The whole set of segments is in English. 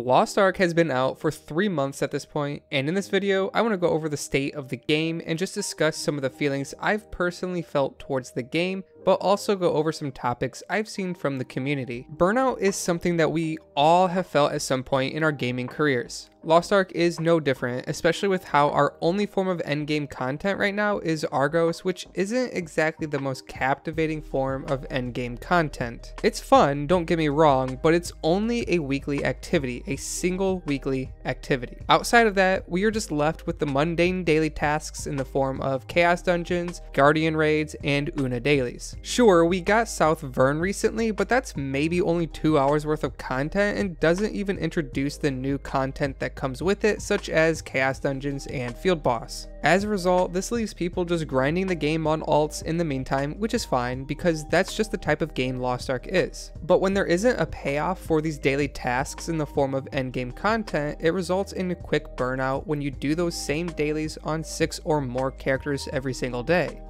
Lost Ark has been out for 3 months at this point, and in this video, I want to go over the state of the game and just discuss some of the feelings I've personally felt towards the game, but also go over some topics I've seen from the community. Burnout is something that we all have felt at some point in our gaming careers. Lost Ark is no different, especially with how our only form of endgame content right now is Argos, which isn't exactly the most captivating form of endgame content. It's fun, don't get me wrong, but it's only a weekly activity, a single weekly activity. Outside of that, we are just left with the mundane daily tasks in the form of Chaos Dungeons, Guardian Raids, and Una Dailies. Sure, we got South Vern recently, but that's maybe only 2 hours worth of content and doesn't even introduce the new content that comes with it, such as Chaos Dungeons and Field Boss. As a result, this leaves people just grinding the game on alts in the meantime, which is fine because that's just the type of game Lost Ark is. But when there isn't a payoff for these daily tasks in the form of endgame content, it results in a quick burnout when you do those same dailies on 6 or more characters every single day.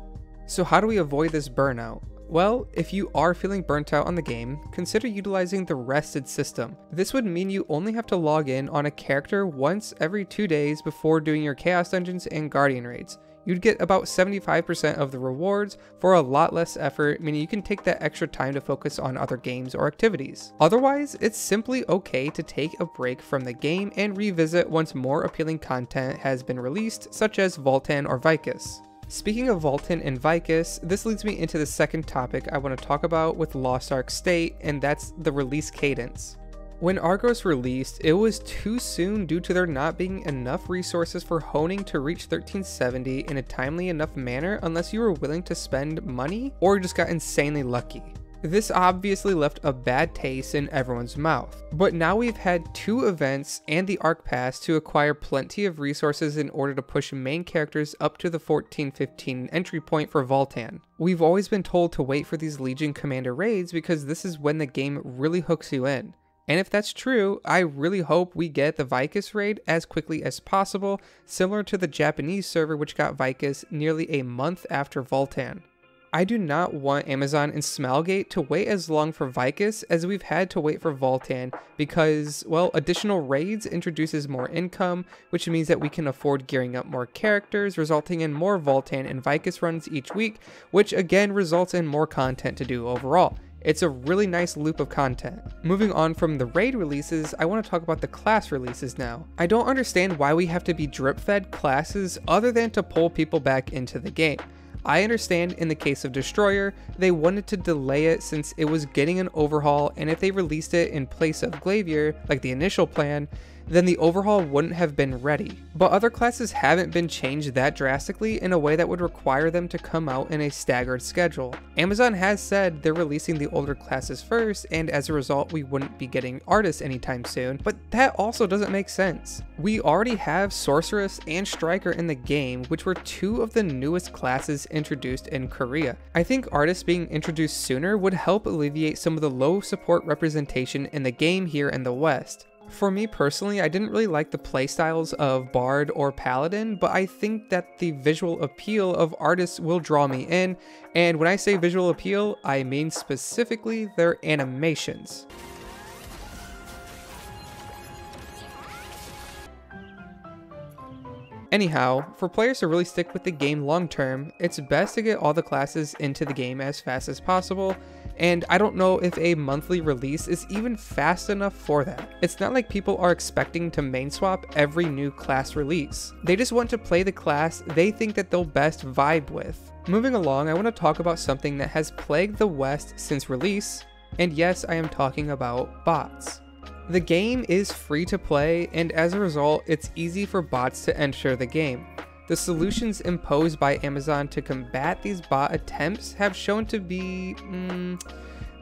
So how do we avoid this burnout? Well, if you are feeling burnt out on the game, consider utilizing the rested system. This would mean you only have to log in on a character once every 2 days before doing your Chaos Dungeons and Guardian Raids. You'd get about 75% of the rewards for a lot less effort, meaning you can take that extra time to focus on other games or activities. Otherwise, it's simply okay to take a break from the game and revisit once more appealing content has been released, such as Vultan or Vicus. Speaking of Vultan and Vicus, this leads me into the second topic I want to talk about with Lost Ark State, and that's the release cadence. When Argos released, it was too soon due to there not being enough resources for honing to reach 1370 in a timely enough manner unless you were willing to spend money or just got insanely lucky. This obviously left a bad taste in everyone's mouth, but now we've had 2 events and the Arc Pass to acquire plenty of resources in order to push main characters up to the 14-15 entry point for Vultan. We've always been told to wait for these Legion Commander raids because this is when the game really hooks you in. And if that's true, I really hope we get the Vicus raid as quickly as possible, similar to the Japanese server which got Vicus nearly a month after Vultan. I do not want Amazon and Smilegate to wait as long for Vicus as we've had to wait for Vultan because, well, additional raids introduces more income, which means that we can afford gearing up more characters, resulting in more Vultan and Vicus runs each week, which again results in more content to do overall. It's a really nice loop of content. Moving on from the raid releases, I want to talk about the class releases now. I don't understand why we have to be drip-fed classes other than to pull people back into the game. I understand in the case of Destroyer, they wanted to delay it since it was getting an overhaul, and if they released it in place of Glavier, like the initial plan, then the overhaul wouldn't have been ready. But other classes haven't been changed that drastically in a way that would require them to come out in a staggered schedule. Amazon has said they're releasing the older classes first, and as a result we wouldn't be getting Artists anytime soon, but that also doesn't make sense. We already have Sorceress and Striker in the game, which were 2 of the newest classes introduced in Korea. I think Artists being introduced sooner would help alleviate some of the low support representation in the game here in the West. For me personally, I didn't really like the playstyles of Bard or Paladin, but I think that the visual appeal of Artists will draw me in, and when I say visual appeal, I mean specifically their animations. Anyhow, for players to really stick with the game long term, it's best to get all the classes into the game as fast as possible, and I don't know if a monthly release is even fast enough for that. It's not like people are expecting to main swap every new class release. They just want to play the class they think that they'll best vibe with. Moving along, I want to talk about something that has plagued the West since release, and yes, I am talking about bots. The game is free to play, and as a result, it's easy for bots to enter the game. The solutions imposed by Amazon to combat these bot attempts have shown to be,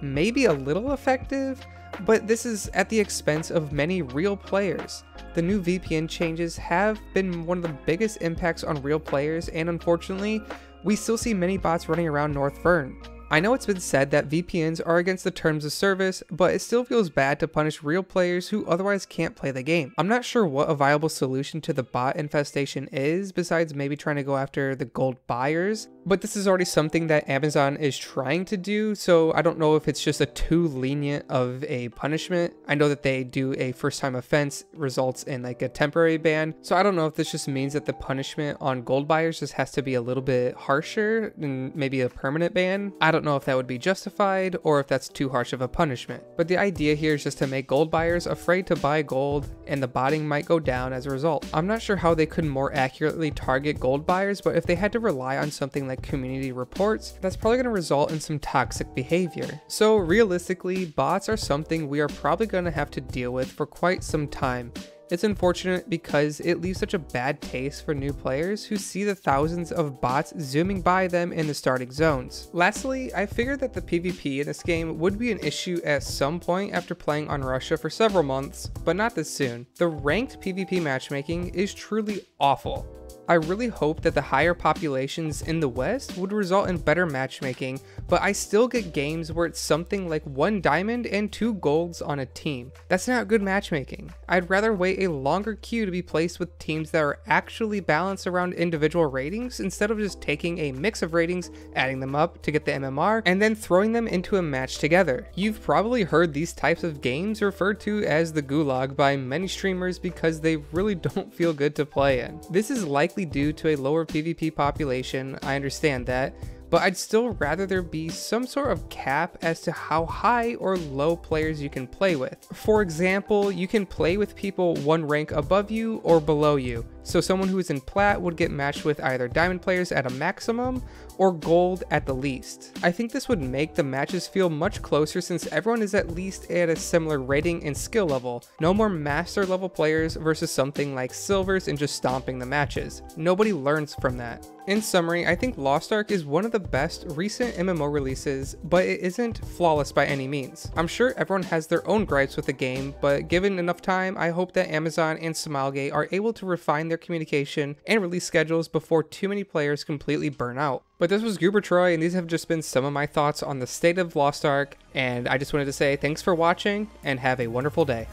maybe a little effective, but this is at the expense of many real players. The new VPN changes have been one of the biggest impacts on real players, and unfortunately, we still see many bots running around North Vern. I know it's been said that VPNs are against the terms of service, but it still feels bad to punish real players who otherwise can't play the game. I'm not sure what a viable solution to the bot infestation is, besides maybe trying to go after the gold buyers. But this is already something that Amazon is trying to do, so I don't know if it's just a too lenient of a punishment. I know that they do a first time offense results in like a temporary ban, so I don't know if this just means that the punishment on gold buyers just has to be a little bit harsher and maybe a permanent ban. I don't know if that would be justified or if that's too harsh of a punishment. But the idea here is just to make gold buyers afraid to buy gold, and the botting might go down as a result. I'm not sure how they could more accurately target gold buyers, but if they had to rely on something like community reports, that's probably going to result in some toxic behavior. So realistically, bots are something we are probably going to have to deal with for quite some time. It's unfortunate because it leaves such a bad taste for new players who see the thousands of bots zooming by them in the starting zones. Lastly, I figured that the PvP in this game would be an issue at some point after playing on Russia for several months, but not this soon. The ranked PvP matchmaking is truly awful. I really hope that the higher populations in the West would result in better matchmaking, but I still get games where it's something like 1 diamond and 2 golds on a team. That's not good matchmaking. I'd rather wait a longer queue to be placed with teams that are actually balanced around individual ratings instead of just taking a mix of ratings, adding them up to get the MMR, and then throwing them into a match together. You've probably heard these types of games referred to as the gulag by many streamers because they really don't feel good to play in. This is likely due to a lower PvP population, I understand that, but I'd still rather there be some sort of cap as to how high or low players you can play with. For example, you can play with people 1 rank above you or below you. So someone who is in plat would get matched with either diamond players at a maximum or gold at the least. I think this would make the matches feel much closer since everyone is at least at a similar rating and skill level. No more master level players versus something like silvers and just stomping the matches. Nobody learns from that. In summary, I think Lost Ark is one of the best recent MMO releases, but it isn't flawless by any means. I'm sure everyone has their own gripes with the game, but given enough time, I hope that Amazon and Smilegate are able to refine their communication and release schedules before too many players completely burn out. But this was GooberTroy, and these have just been some of my thoughts on the state of Lost Ark, and I just wanted to say thanks for watching and have a wonderful day.